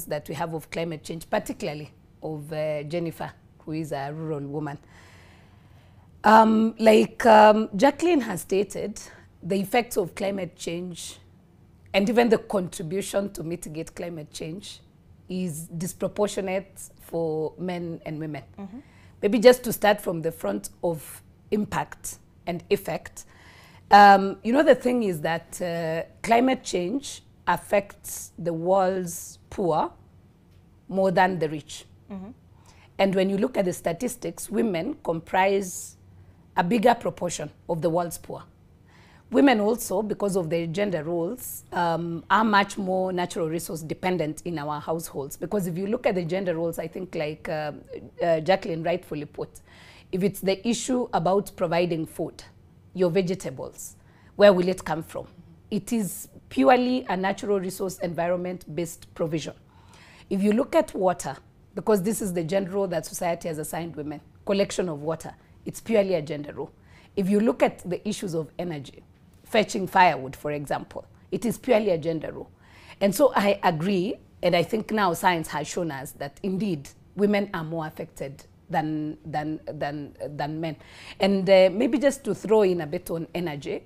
that we have of climate change, particularly of Jennifer, who is a rural woman. Jacqueline has stated, the effects of climate change and even the contribution to mitigate climate change is disproportionate for men and women. Mm-hmm. Maybe just to start from the front of impact and effect, the thing is that climate change affects the world's poor more than the rich. Mm-hmm. And when you look at the statistics, women comprise a bigger proportion of the world's poor. Women also, because of their gender roles, are much more natural resource dependent in our households. Because if you look at the gender roles, I think like Jacqueline rightfully put, if it's the issue about providing food, your vegetables, where will it come from? It is purely a natural resource environment-based provision. If you look at water, because this is the gender role that society has assigned women, collection of water, it's purely a gender role. If you look at the issues of energy, fetching firewood, for example, it is purely a gender role. And so I agree, and I think now science has shown us that indeed women are more affected than men. And maybe just to throw in a bit on energy,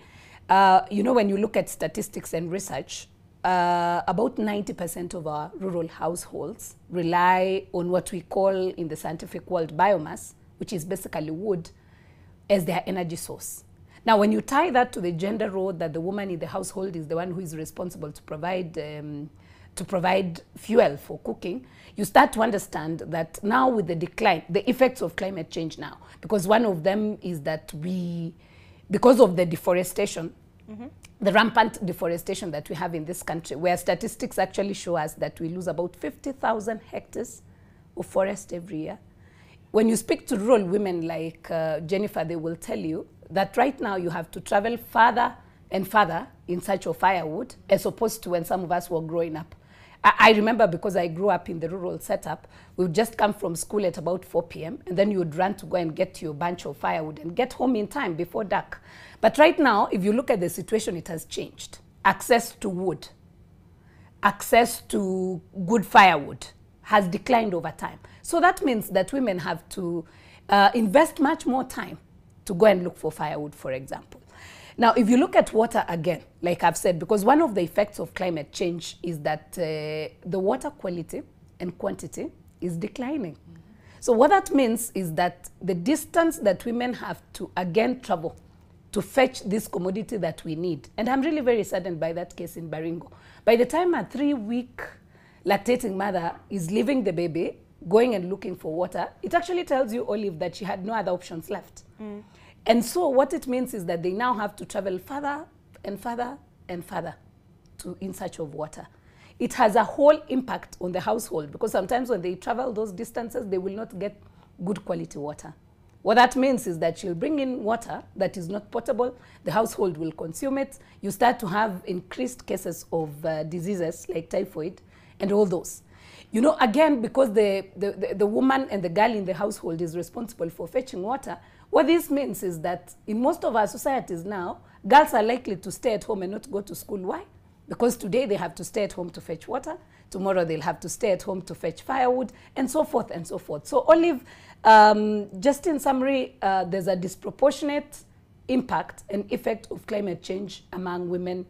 when you look at statistics and research, about 90% of our rural households rely on what we call in the scientific world biomass, which is basically wood, as their energy source. Now, when you tie that to the gender role that the woman in the household is the one who is responsible to provide fuel for cooking, you start to understand that now with the decline, the effects of climate change now, because one of them is that because of the deforestation, mm-hmm. the rampant deforestation that we have in this country, where statistics actually show us that we lose about 50,000 hectares of forest every year. When you speak to rural women like Jennifer, they will tell you that right now you have to travel further and further in search of firewood, as opposed to when some of us were growing up. I remember, because I grew up in the rural setup, we would just come from school at about 4 p.m. and then you would run to go and get your bunch of firewood and get home in time before dark. But right now, if you look at the situation, it has changed. Access to wood, access to good firewood has declined over time. So that means that women have to invest much more time to go and look for firewood, for example. Now, if you look at water again, like I've said, because one of the effects of climate change is that the water quality and quantity is declining. Mm-hmm. So what that means is that the distance that women have to again travel to fetch this commodity that we need, and I'm really very saddened by that case in Baringo. By the time a 3-week lactating mother is leaving the baby, going and looking for water, it actually tells you, Olive, that she had no other options left. Mm. And so what it means is that they now have to travel further and further and further in search of water. It has a whole impact on the household, because sometimes when they travel those distances, they will not get good quality water. What that means is that she'll bring in water that is not potable, the household will consume it, you start to have increased cases of diseases like typhoid and all those. Again, because the woman and the girl in the household is responsible for fetching water, what this means is that in most of our societies now, girls are likely to stay at home and not go to school. Why? Because today they have to stay at home to fetch water, tomorrow they'll have to stay at home to fetch firewood, and so forth and so forth. So Olive, just in summary, there's a disproportionate impact and effect of climate change among women